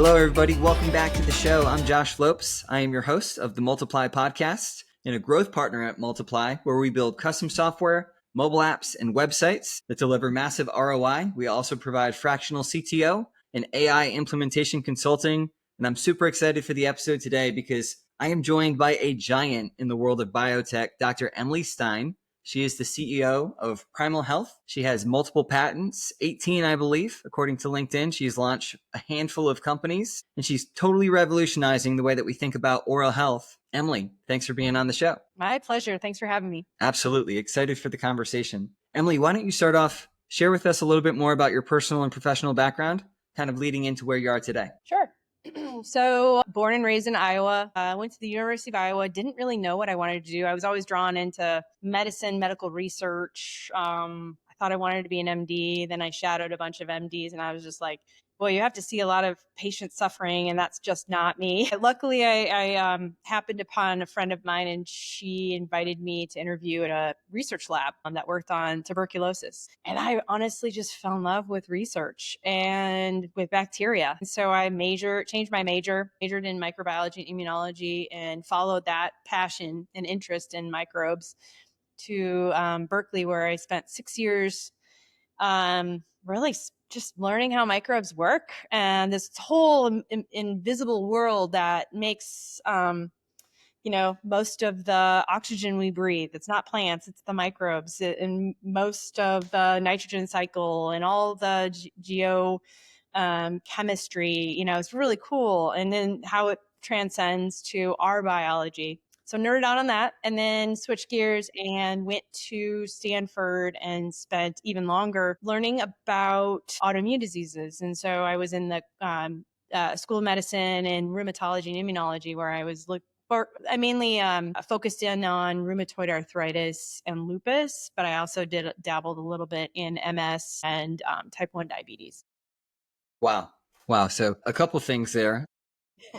Hello, everybody. Welcome back to the show. I'm Josh Lopes. I am your host of the Multipli Podcast and a growth partner at Multipli, where we build custom software, mobile apps, and websites that deliver massive ROI. We also provide fractional CTO and AI implementation consulting. And I'm super excited for the episode today because I am joined by a giant in the world of biotech, Dr. Emily Stein. She is the CEO of Primal Health. She has multiple patents, 18, I believe, according to LinkedIn. She's launched a handful of companies, and she's totally revolutionizing the way that we think about oral health. Emily, thanks for being on the show. My pleasure. Thanks for having me. Absolutely. Excited for the conversation. Emily, why don't you start off, share with us a little bit more about your personal and professional background, kind of leading into where you are today. Sure. So born and raised in Iowa, went to the University of Iowa, didn't really know what I wanted to do. I was always drawn into medicine, medical research. I thought I wanted to be an MD. Then I shadowed a bunch of MDs and I was just like, boy, you have to see a lot of patient suffering and that's just not me. Luckily, I happened upon a friend of mine and she invited me to interview at a research lab that worked on tuberculosis. And I honestly just fell in love with research and with bacteria. And so I changed my majored in microbiology and immunology and followed that passion and interest in microbes to Berkeley, where I spent 6 years really just learning how microbes work and this whole invisible world that makes, most of the oxygen we breathe. It's not plants, it's the microbes and most of the nitrogen cycle and all the chemistry, it's really cool. And then how it transcends to our biology. So nerded out on that and then switched gears and went to Stanford and spent even longer learning about autoimmune diseases. And so I was in the School of Medicine and rheumatology and immunology where I was I mainly focused in on rheumatoid arthritis and lupus, but I also dabbled a little bit in MS and type 1 diabetes. Wow. So a couple things there.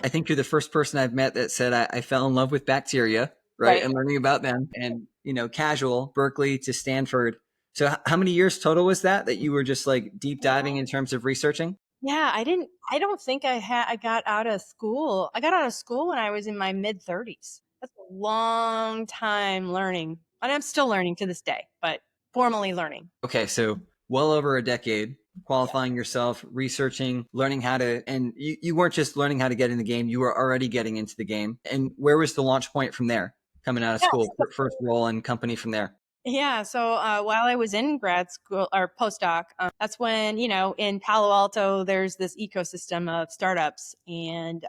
I think you're the first person I've met that said I fell in love with bacteria, right? And learning about them and, casual Berkeley to Stanford. So how many years total was that you were just like deep diving in terms of researching? Yeah, I don't think I got out of school. I got out of school when I was in my mid 30s. That's a long time learning. And I'm still learning to this day, but formally learning. Okay. So well over a decade. Qualifying yourself, researching, learning how to, and you weren't just learning how to get in the game, you were already getting into the game. And where was the launch point from there, coming out of school, first role and company from there? Yeah. So while I was in grad school or postdoc, that's when, in Palo Alto, there's this ecosystem of startups. And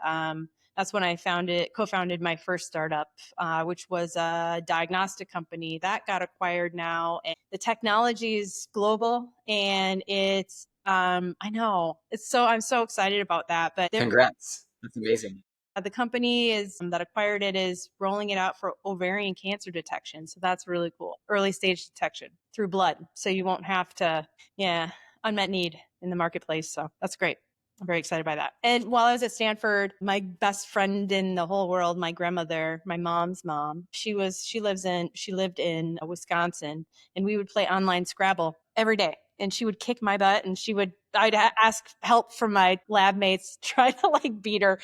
that's when I co-founded my first startup, which was a diagnostic company that got acquired now. And the technology is global and it's, I know I'm so excited about that, but Congrats. That's amazing. The company that acquired it is rolling it out for ovarian cancer detection. So that's really cool. Early stage detection through blood. So you won't have to, unmet need in the marketplace. So that's great. I'm very excited by that. And while I was at Stanford, my best friend in the whole world, my grandmother, my mom's mom, she lived in Wisconsin, and we would play online Scrabble every day. And she would kick my butt and I'd ask help from my lab mates, try to beat her.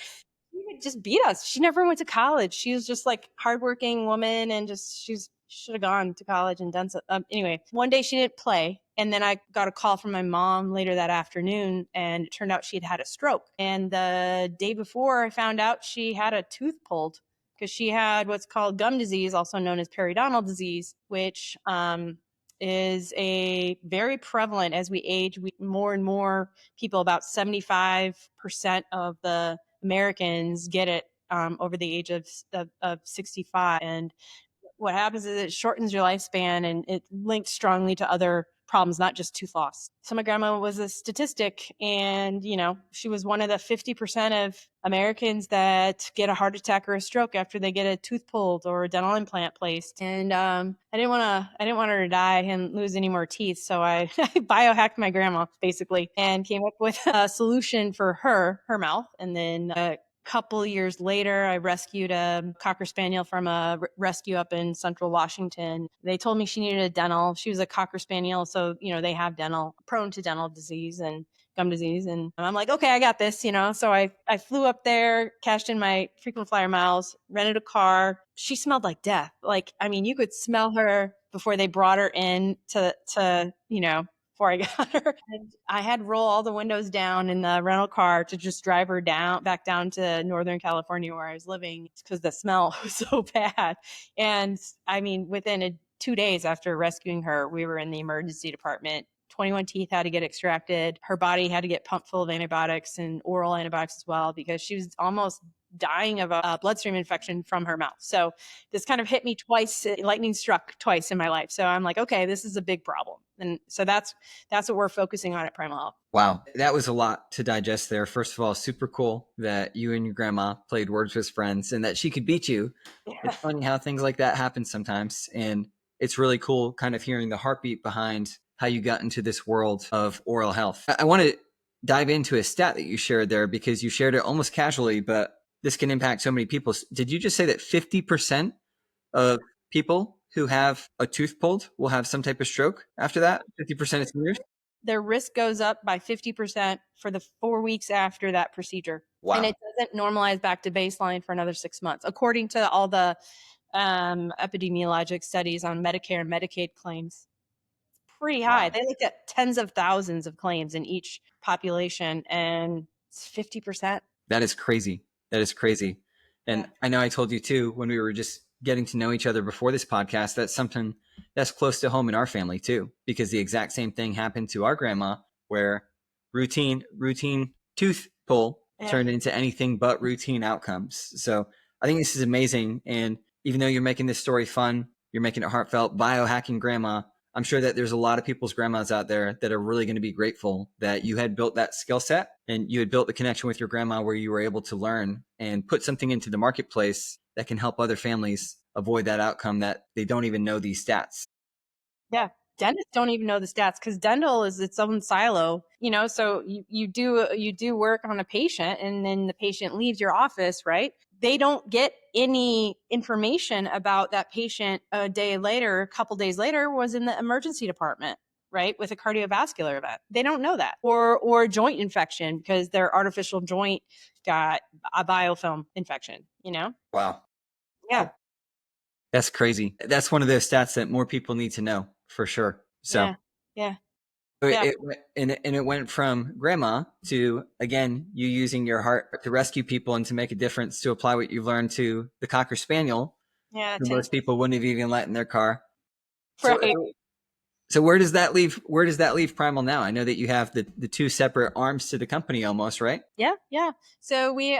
She would just beat us. She never went to college. She was just hardworking woman and she should have gone to college and done so. Anyway, one day she didn't play. And then I got a call from my mom later that afternoon and it turned out she had a stroke. And the day before I found out she had a tooth pulled because she had what's called gum disease, also known as periodontal disease, which is a very prevalent as we age. More and more people, about 75% of the Americans get it over the age of 65. And what happens is it shortens your lifespan and it links strongly to other problems, not just tooth loss. So my grandma was a statistic and, she was one of the 50% of Americans that get a heart attack or a stroke after they get a tooth pulled or a dental implant placed. And I didn't want her to die and lose any more teeth. So I biohacked my grandma basically and came up with a solution for her mouth. And then couple years later, I rescued a Cocker Spaniel from a rescue up in Central Washington. They told me she needed a dental. She was a Cocker Spaniel, so they have prone to dental disease, and gum disease. And I'm like, okay, I got this, So I flew up there, cashed in my frequent flyer miles, rented a car. She smelled like death. Like, I mean, you could smell her before they brought her in to before I got her. And I had to roll all the windows down in the rental car to just drive her back down to Northern California where I was living because the smell was so bad. And I mean, within 2 days after rescuing her, we were in the emergency department. 21 teeth had to get extracted. Her body had to get pumped full of antibiotics and oral antibiotics as well because she was almost dying of a bloodstream infection from her mouth. So this kind of hit me twice, lightning struck twice in my life. So I'm like, okay, this is a big problem. And so that's what we're focusing on at Primal Health. Wow. That was a lot to digest there. First of all, super cool that you and your grandma played Words with Friends and that she could beat you. Yeah. It's funny how things like that happen sometimes. And it's really cool kind of hearing the heartbeat behind how you got into this world of oral health. I want to dive into a stat that you shared there because you shared it almost casually, but this can impact so many people. Did you just say that 50% of people who have a tooth pulled will have some type of stroke after that? 50% of seniors? Their risk goes up by 50% for the 4 weeks after that procedure. Wow. And it doesn't normalize back to baseline for another 6 months, according to all the epidemiologic studies on Medicare and Medicaid claims. It's pretty high. Wow. They looked at tens of thousands of claims in each population, and it's 50%. That is crazy. That is crazy. And Yeah. I know I told you too, when we were just getting to know each other before this podcast, that's something that's close to home in our family too, because the exact same thing happened to our grandma where routine tooth pull turned into anything but routine outcomes. So I think this is amazing. And even though you're making this story fun, you're making it heartfelt, biohacking grandma, I'm sure that there's a lot of people's grandmas out there that are really going to be grateful that you had built that skill set and you had built the connection with your grandma where you were able to learn and put something into the marketplace that can help other families avoid that outcome that they don't even know these stats. Yeah. Dentists don't even know the stats because dental is its own silo, so you do work on a patient and then the patient leaves your office, right? They don't get any information about that patient a couple days later was in the emergency department, right? With a cardiovascular event. They don't know that. Or joint infection because their artificial joint got a biofilm infection, Wow. Yeah. That's crazy. That's one of those stats that more people need to know for sure. So yeah. It went from grandma to, again, you using your heart to rescue people and to make a difference, to apply what you've learned to the Cocker Spaniel. Yeah. Most people wouldn't have even let in their car. Right. So where does that leave Primal now? I know that you have the two separate arms to the company almost, right? Yeah. So we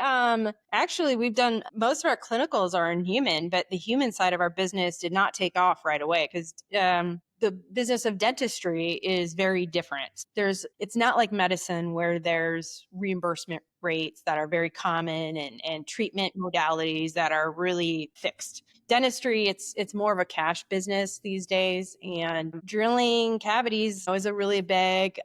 we've done most of our clinicals are in human, but the human side of our business did not take off right away because the business of dentistry is very different. It's not like medicine where there's reimbursement rates that are very common and treatment modalities that are really fixed. Dentistry, it's more of a cash business these days, and drilling cavities is a really big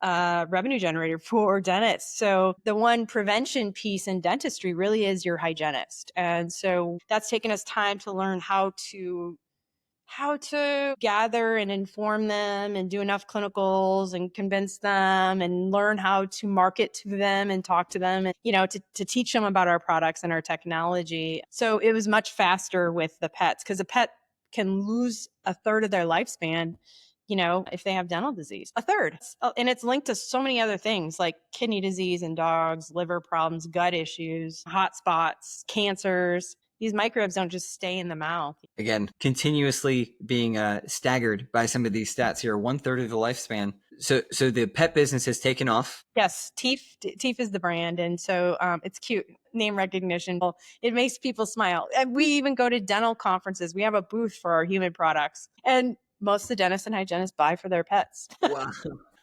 revenue generator for dentists. So the one prevention piece in dentistry really is your hygienist. And so that's taken us time to learn how to gather and inform them and do enough clinicals and convince them and learn how to market to them and talk to them and, to teach them about our products and our technology. So it was much faster with the pets because a pet can lose a third of their lifespan, if they have dental disease, a third. And it's linked to so many other things like kidney disease in dogs, liver problems, gut issues, hot spots, cancers. These microbes don't just stay in the mouth. Again, continuously being staggered by some of these stats here, 1/3 of the lifespan. So the pet business has taken off. Yes, Teef is the brand. And so it's cute, name recognition. It makes people smile. And we even go to dental conferences. We have a booth for our human products. And most of the dentists and hygienists buy for their pets. Wow.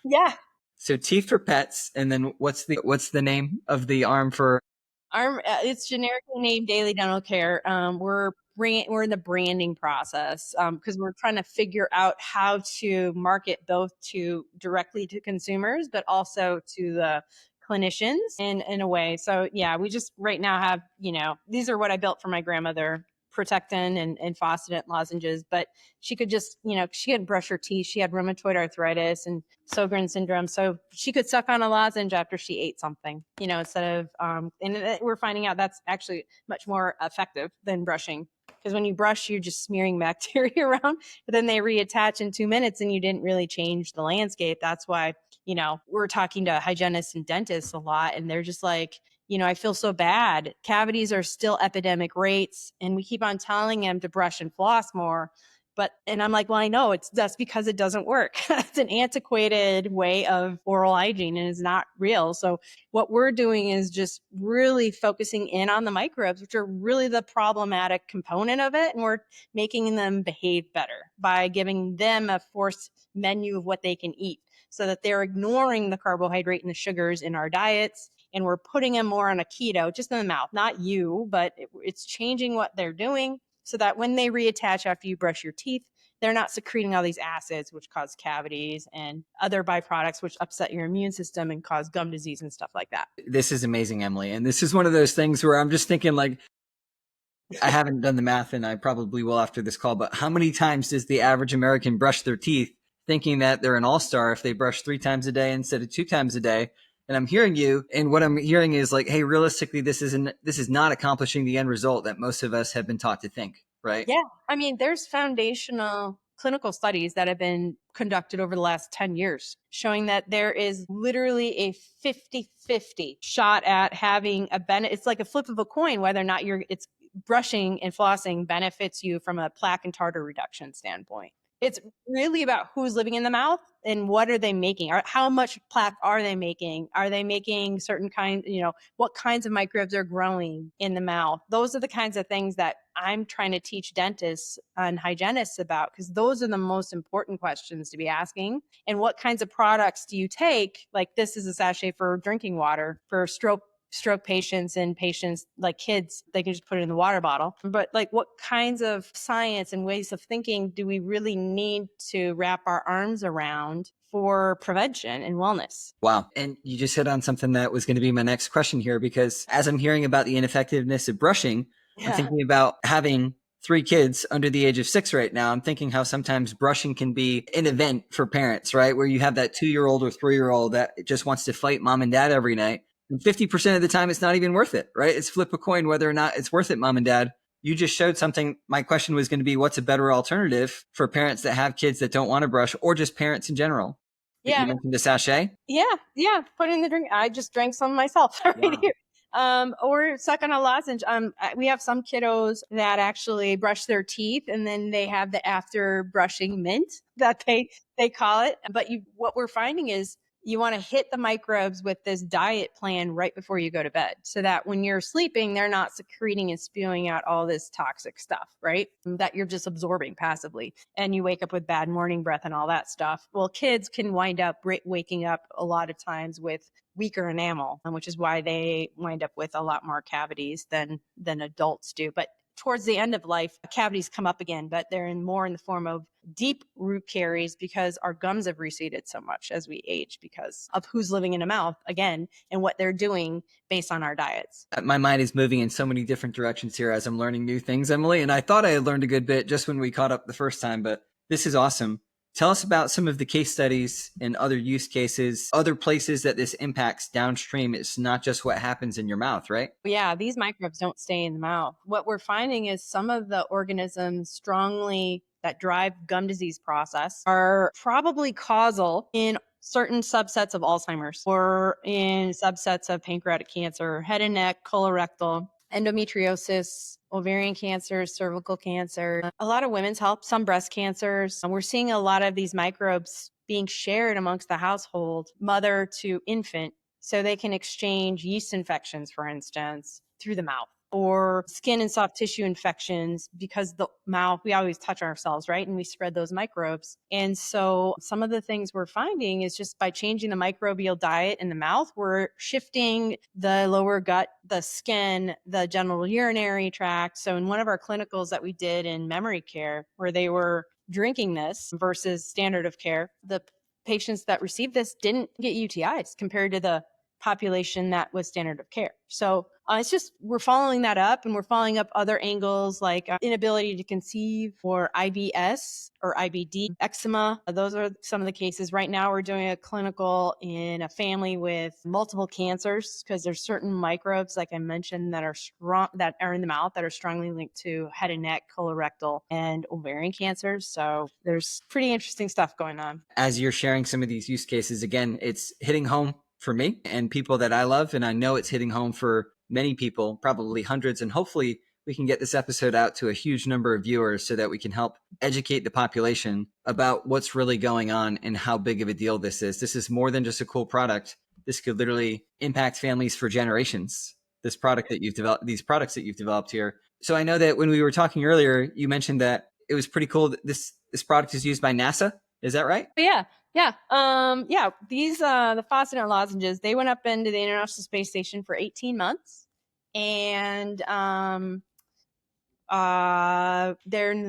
Yeah. So teeth for pets. And then what's the name of the arm for? It's generically named Daily Dental Care. We're in the branding process because we're trying to figure out how to market both directly to consumers, but also to the clinicians in a way. So yeah, we just right now have, these are what I built for my grandmother Protectin and Fossident lozenges, but she could just, she couldn't brush her teeth. She had rheumatoid arthritis and Sjogren's syndrome. So she could suck on a lozenge after she ate something, instead of, we're finding out that's actually much more effective than brushing. Because when you brush, you're just smearing bacteria around, but then they reattach in 2 minutes and you didn't really change the landscape. That's why, we're talking to hygienists and dentists a lot, and they're just like, I feel so bad. Cavities are still epidemic rates, and we keep on telling them to brush and floss more. And I'm like, well, I know that's because it doesn't work. It's an antiquated way of oral hygiene and it's not real. So what we're doing is just really focusing in on the microbes, which are really the problematic component of it. And we're making them behave better by giving them a forced menu of what they can eat so that they're ignoring the carbohydrate and the sugars in our diets. And we're putting them more on a keto, just in the mouth, not you, but it's changing what they're doing, so that when they reattach after you brush your teeth, they're not secreting all these acids, which cause cavities and other byproducts, which upset your immune system and cause gum disease and stuff like that. This is amazing, Emily. And this is one of those things where I'm just thinking, like, I haven't done the math and I probably will after this call, but how many times does the average American brush their teeth thinking that they're an all-star if they brush 3 times a day instead of 2 times a day? And I'm hearing you, and what I'm hearing is like, hey, realistically, this is not accomplishing the end result that most of us have been taught to think, right? Yeah. I mean, there's foundational clinical studies that have been conducted over the last 10 years showing that there is literally a 50-50 shot at having a benefit. It's like a flip of a coin, whether or not it's brushing and flossing benefits you from a plaque and tartar reduction standpoint. It's really about who's living in the mouth and what are they making? How much plaque are they making? Are they making certain kinds, what kinds of microbes are growing in the mouth? Those are the kinds of things that I'm trying to teach dentists and hygienists about, because those are the most important questions to be asking. And what kinds of products do you take? Like, this is a sachet for drinking water for stroke patients and patients like kids, they can just put it in the water bottle. But like, what kinds of science and ways of thinking do we really need to wrap our arms around for prevention and wellness? Wow. And you just hit on something that was going to be my next question here, because as I'm hearing about the ineffectiveness of brushing, I'm thinking about having 3 kids under the age of 6 right now. I'm thinking how sometimes brushing can be an event for parents, right? Where you have that 2-year-old or 3-year-old that just wants to fight mom and dad every night. And 50% of the time, it's not even worth it, right? It's flip a coin whether or not it's worth it, mom and dad. You just showed something. My question was going to be, what's a better alternative for parents that have kids that don't want to brush, or just parents in general? Yeah. You mentioned the sachet? Yeah. Put it in the drink. I just drank some myself right here. Or suck on a lozenge. We have some kiddos that actually brush their teeth and then they have the after brushing mint that they call it. But what we're finding is you want to hit the microbes with this diet plan right before you go to bed, so that when you're sleeping, they're not secreting and spewing out all this toxic stuff, right? That you're just absorbing passively. And you wake up with bad morning breath and all that stuff. Well, kids can wind up waking up a lot of times with weaker enamel, which is why they wind up with a lot more cavities than adults do. But towards the end of life, cavities come up again, but they're more in the form of deep root caries because our gums have receded so much as we age because of who's living in a mouth again and what they're doing based on our diets. My mind is moving in so many different directions here as I'm learning new things, Emily. And I thought I had learned a good bit just when we caught up the first time, but this is awesome. Tell us about some of the case studies and other use cases, other places that this impacts downstream. It's not just what happens in your mouth, right? Yeah, these microbes don't stay in the mouth. What we're finding is some of the organisms strongly that drive gum disease process are probably causal in certain subsets of Alzheimer's or in subsets of pancreatic cancer, head and neck, colorectal, endometriosis, ovarian cancer, cervical cancer, a lot of women's health, some breast cancers. We're seeing a lot of these microbes being shared amongst the household, mother to infant, so they can exchange yeast infections, for instance, through the mouth, or skin and soft tissue infections, because the mouth, we always touch ourselves, right? And we spread those microbes. And so some of the things we're finding is just by changing the microbial diet in the mouth, we're shifting the lower gut, the skin, the genital urinary tract. So in one of our clinicals that we did in memory care, where they were drinking this versus standard of care, the patients that received this didn't get UTIs compared to the population that was standard of care. So It's just, we're following that up, and we're following up other angles like inability to conceive, or IBS or IBD, eczema. Those are some of the cases. Right now, we're doing a clinical in a family with multiple cancers, because there's certain microbes, like I mentioned, that are strong, that are in the mouth, that are strongly linked to head and neck, colorectal, and ovarian cancers. So there's pretty interesting stuff going on. As you're sharing some of these use cases, again, it's hitting home for me and people that I love. And I know it's hitting home for many people, probably hundreds. And hopefully we can get this episode out to a huge number of viewers so that we can help educate the population about what's really going on and how big of a deal this is. This is more than just a cool product. This could literally impact families for generations. This product that you've developed, these products that you've developed here. So I know that when we were talking earlier, you mentioned that it was pretty cool that this product is used by NASA. Is that right? Yeah. These the phosphonate lozenges, they went up into the International Space Station for 18 months, and they're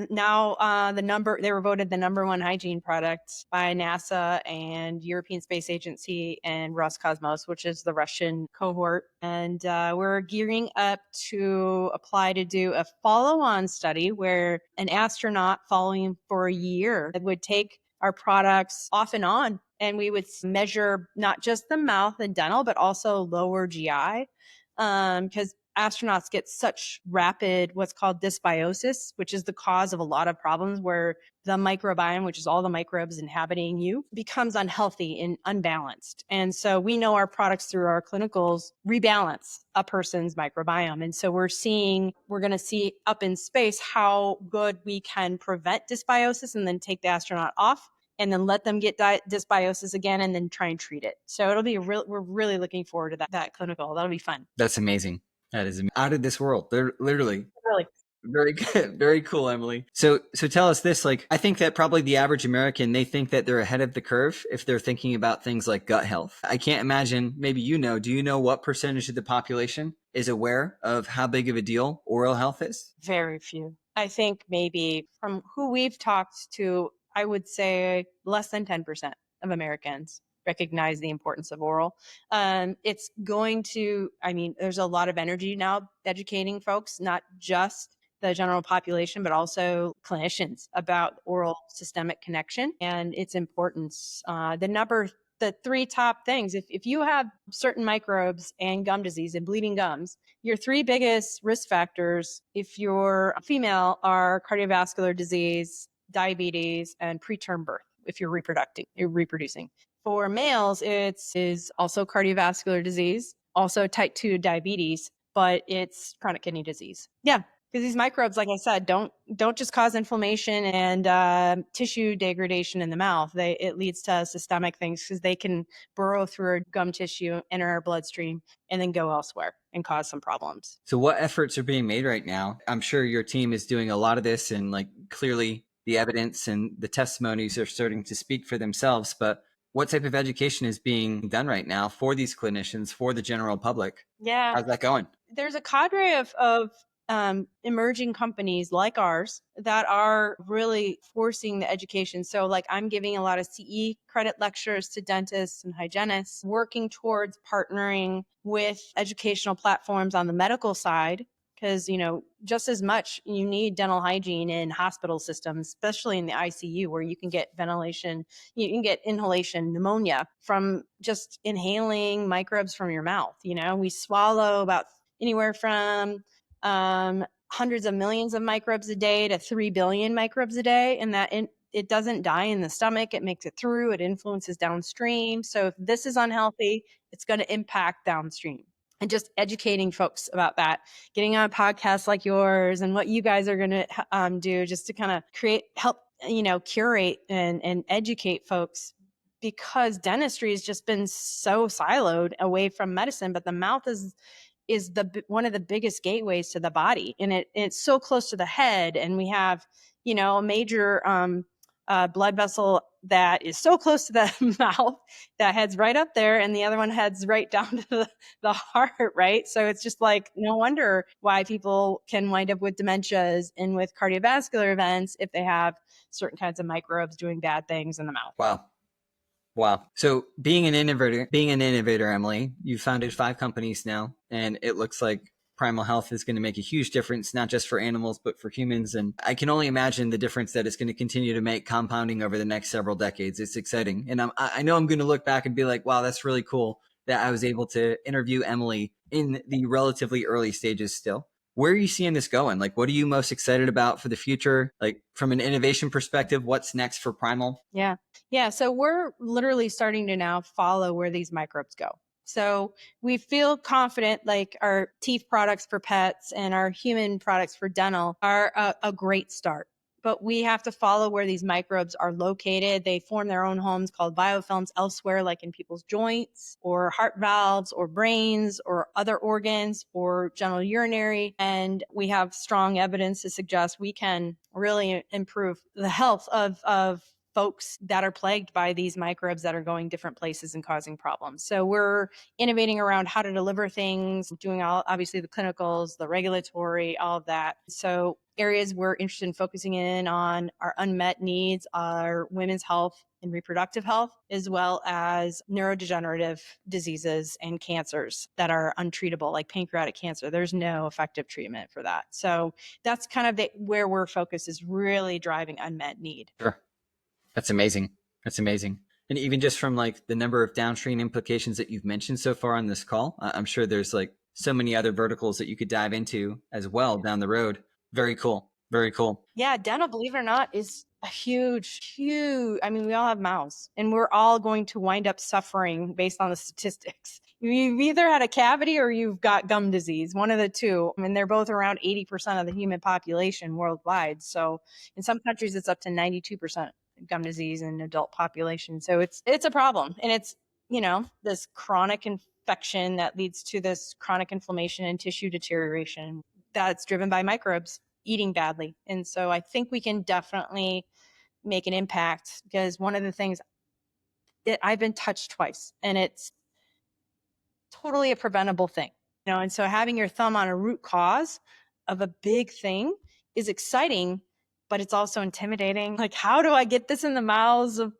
now they were voted the #1 hygiene product by NASA and European Space Agency and Roscosmos, which is the Russian cohort. And we're gearing up to apply to do a follow-on study where an astronaut following for a year would take our products off and on, and we would measure not just the mouth and dental, but also lower GI, because astronauts get such rapid what's called dysbiosis, which is the cause of a lot of problems, where the microbiome, which is all the microbes inhabiting you, becomes unhealthy and unbalanced. And so we know our products through our clinicals rebalance a person's microbiome. And so we're going to see up in space how good we can prevent dysbiosis, and then take the astronaut off and then let them get dysbiosis again, and then try and treat it. So it'll be we're really looking forward to that clinical. That'll be fun. That's amazing. That is out of this world. They're literally Really. very good. Very cool, Emily. So tell us this, like, I think that probably the average American, they think that they're ahead of the curve if they're thinking about things like gut health. I can't imagine, maybe do you know what percentage of the population is aware of how big of a deal oral health is? Very few. I think maybe from who we've talked to, I would say less than 10% of Americans recognize the importance of oral. It's going to, there's a lot of energy now educating folks, not just the general population, but also clinicians, about oral systemic connection and its importance. The three top things, if you have certain microbes and gum disease and bleeding gums, your three biggest risk factors, if you're female, are cardiovascular disease, diabetes, and preterm birth, if you're reproducing. For males, is also cardiovascular disease, also type 2 diabetes, but it's chronic kidney disease. Yeah, because these microbes, like I said, don't just cause inflammation and tissue degradation in the mouth. It leads to systemic things, because they can burrow through our gum tissue, enter our bloodstream, and then go elsewhere and cause some problems. So what efforts are being made right now? I'm sure your team is doing a lot of this, and like clearly the evidence and the testimonies are starting to speak for themselves, but what type of education is being done right now for these clinicians, for the general public? Yeah. How's that going? There's a cadre of emerging companies like ours that are really forcing the education. So like, I'm giving a lot of CE credit lectures to dentists and hygienists, working towards partnering with educational platforms on the medical side, because, just as much you need dental hygiene in hospital systems, especially in the ICU, where you can get ventilation, you can get inhalation pneumonia from just inhaling microbes from your mouth. We swallow about anywhere from hundreds of millions of microbes a day to 3 billion microbes a day. And it doesn't die in the stomach. It makes it through, it influences downstream. So if this is unhealthy, it's going to impact downstream. And just educating folks about that, getting on podcasts like yours and what you guys are going to do, just to kind of help curate and educate folks, because dentistry has just been so siloed away from medicine, but the mouth is one of the biggest gateways to the body, and it's so close to the head. And we have, a major blood vessel that is so close to the mouth that heads right up there, and the other one heads right down to the heart, right? So it's just like, no wonder why people can wind up with dementias and with cardiovascular events if they have certain kinds of microbes doing bad things in the mouth. Wow. So being an innovator, Emily, you founded 5 companies now, and it looks like Primal Health is going to make a huge difference, not just for animals, but for humans. And I can only imagine the difference that it's going to continue to make compounding over the next several decades. It's exciting. And I know I'm going to look back and be like, wow, that's really cool that I was able to interview Emily in the relatively early stages still. Where are you seeing this going? Like, what are you most excited about for the future? Like, from an innovation perspective, what's next for Primal? Yeah. Yeah. So we're literally starting to now follow where these microbes go. So we feel confident like our teeth products for pets and our human products for dental are a great start. But we have to follow where these microbes are located. They form their own homes called biofilms elsewhere, like in people's joints or heart valves or brains or other organs or general urinary. And we have strong evidence to suggest we can really improve the health of folks that are plagued by these microbes that are going different places and causing problems. So we're innovating around how to deliver things, doing all obviously the clinicals, the regulatory, all of that. So areas we're interested in focusing in on our unmet needs are women's health and reproductive health, as well as neurodegenerative diseases and cancers that are untreatable, like pancreatic cancer. There's no effective treatment for that. So that's kind of where we're focused, is really driving unmet need. Sure. That's amazing. That's amazing. And even just from like the number of downstream implications that you've mentioned so far on this call, I'm sure there's like so many other verticals that you could dive into as well down the road. Very cool. Very cool. Yeah, dental, believe it or not, is a huge. I mean, we all have mouths, and we're all going to wind up suffering based on the statistics. You've either had a cavity or you've got gum disease, one of the two. I mean, they're both around 80% of the human population worldwide. So in some countries, it's up to 92% gum disease in adult population. So it's a problem, and it's, this chronic infection that leads to this chronic inflammation and tissue deterioration that's driven by microbes eating badly. And so I think we can definitely make an impact, because one of the things I've been touched twice, and it's totally a preventable thing, and so having your thumb on a root cause of a big thing is exciting, but it's also intimidating. Like, how do I get this in the mouths of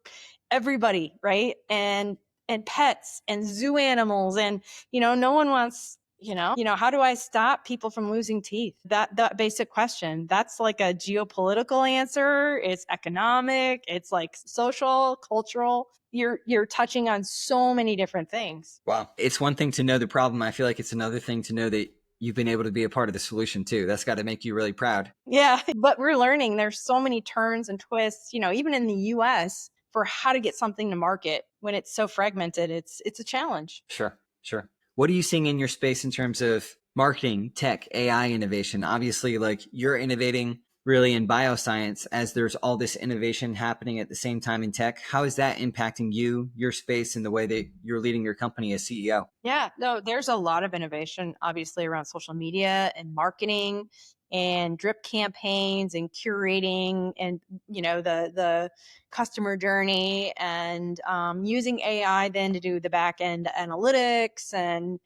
everybody, right? And pets and zoo animals, and no one wants, how do I stop people from losing teeth? That basic question. That's like a geopolitical answer. It's economic. It's like social, cultural. You're touching on so many different things. Wow. It's one thing to know the problem. I feel like it's another thing to know that you've been able to be a part of the solution too. That's got to make you really proud. Yeah, but we're learning. There's so many turns and twists, even in the US, for how to get something to market when it's so fragmented. It's a challenge. Sure. Sure. What are you seeing in your space in terms of marketing, tech, AI innovation? Obviously, like, you're innovating really in bioscience as there's all this innovation happening at the same time in tech. How is that impacting you, your space, and the way that you're leading your company as CEO? Yeah, no, there's a lot of innovation, obviously, around social media and marketing and drip campaigns and curating, and the customer journey, and using AI then to do the back end analytics and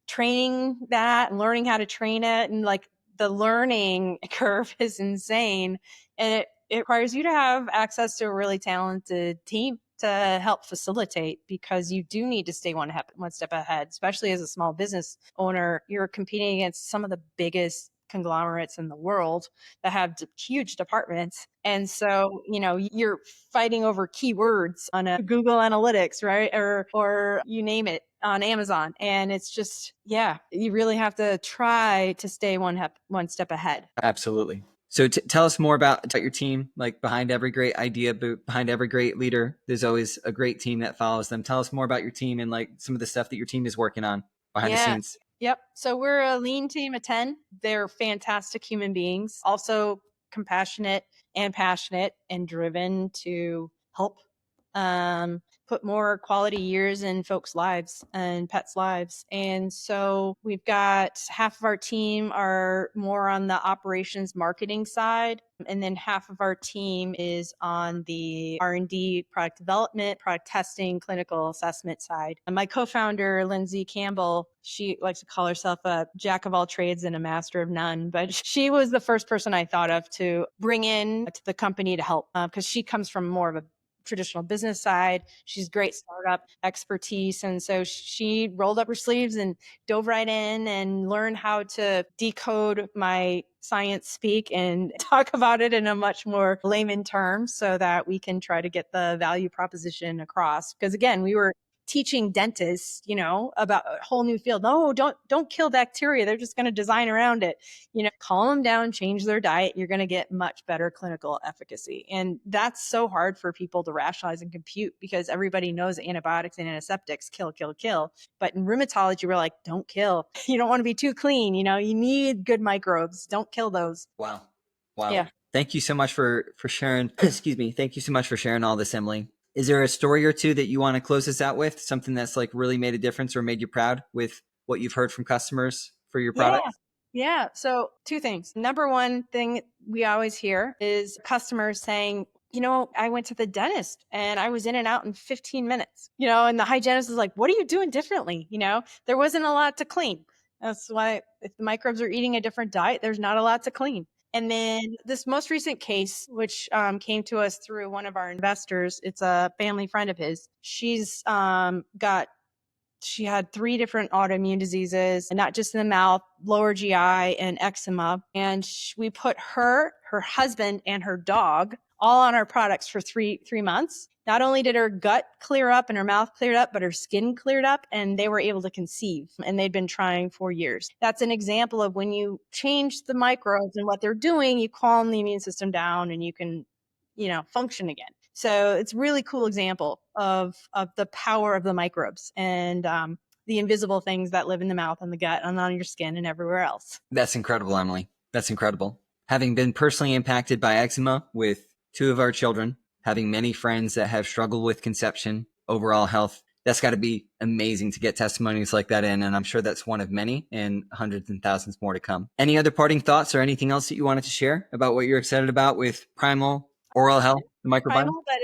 training that and learning how to train it. And like, the learning curve is insane, and it requires you to have access to a really talented team to help facilitate, because you do need to stay one step ahead, especially as a small business owner. You're competing against some of the biggest conglomerates in the world that have huge departments. And so, you're fighting over keywords on a Google Analytics, right? Or you name it, on Amazon. And it's just, yeah, you really have to try to stay one step ahead. Absolutely. So tell us more about your team. Like, behind every great idea, behind every great leader, there's always a great team that follows them. Tell us more about your team and like some of the stuff that your team is working on behind the scenes. Yep. So we're a lean team of 10. They're fantastic human beings, also compassionate and passionate and driven to help put more quality years in folks' lives and pets' lives. And so we've got half of our team are more on the operations marketing side, and then half of our team is on the R&D, product development, product testing, clinical assessment side. And my co-founder, Lindsay Campbell, she likes to call herself a jack of all trades and a master of none, but she was the first person I thought of to bring in to the company to help, because she comes from more of a traditional business side. She's great startup expertise. And so she rolled up her sleeves and dove right in and learned how to decode my science speak and talk about it in a much more layman term so that we can try to get the value proposition across. Because again, we were teaching dentists, about a whole new field. No, don't kill bacteria. They're just going to design around it. Calm them down, change their diet. You're going to get much better clinical efficacy. And that's so hard for people to rationalize and compute because everybody knows antibiotics and antiseptics kill, kill, kill. But in rheumatology, we're like, don't kill. You don't want to be too clean. You need good microbes. Don't kill those. Wow. Yeah. Thank you so much for sharing. Excuse me. Thank you so much for sharing all this, Emily. Is there a story or two that you want to close us out with? Something that's like really made a difference or made you proud with what you've heard from customers for your product? Yeah. So 2 things. Number one thing we always hear is customers saying, I went to the dentist and I was in and out in 15 minutes, and the hygienist is like, what are you doing differently? There wasn't a lot to clean. That's why if the microbes are eating a different diet, there's not a lot to clean. And then this most recent case, which came to us through one of our investors, it's a family friend of his. She had 3 different autoimmune diseases, and not just in the mouth, lower GI and eczema. And we put her husband, and her dog all on our products for three months. Not only did her gut clear up and her mouth cleared up, but her skin cleared up and they were able to conceive. And they'd been trying for years. That's an example of when you change the microbes and what they're doing, you calm the immune system down and you can, function again. So it's a really cool example of the power of the microbes and the invisible things that live in the mouth and the gut and on your skin and everywhere else. That's incredible, Emily. That's incredible. Having been personally impacted by eczema with 2 of our children, having many friends that have struggled with conception, overall health, that's got to be amazing to get testimonies like that in. And I'm sure that's one of many and hundreds and thousands more to come. Any other parting thoughts or anything else that you wanted to share about what you're excited about with Primal, oral health, the microbiome? Primal, but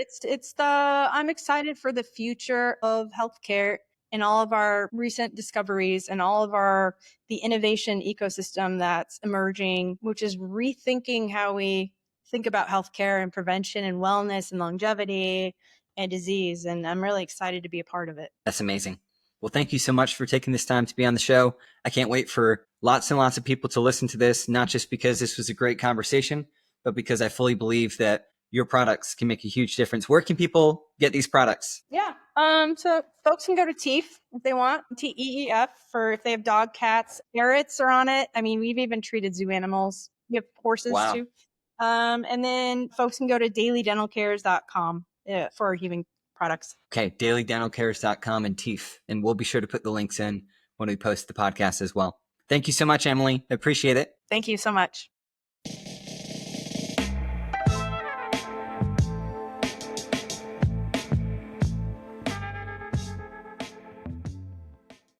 I'm excited for the future of healthcare and all of our recent discoveries and all of the innovation ecosystem that's emerging, which is rethinking how we think about healthcare and prevention and wellness and longevity and disease. And I'm really excited to be a part of it. That's amazing. Well, thank you so much for taking this time to be on the show. I can't wait for lots and lots of people to listen to this, not just because this was a great conversation, but because I fully believe that your products can make a huge difference. Where can people get these products? Yeah. So folks can go to TEEF if they want, TEEF, for if they have dog, cats, ferrets are on it. I mean, we've even treated zoo animals. We have horses too. And then folks can go to dailydentalcares.com for our human products. Okay, dailydentalcares.com and TEEF. And we'll be sure to put the links in when we post the podcast as well. Thank you so much, Emily. I appreciate it. Thank you so much.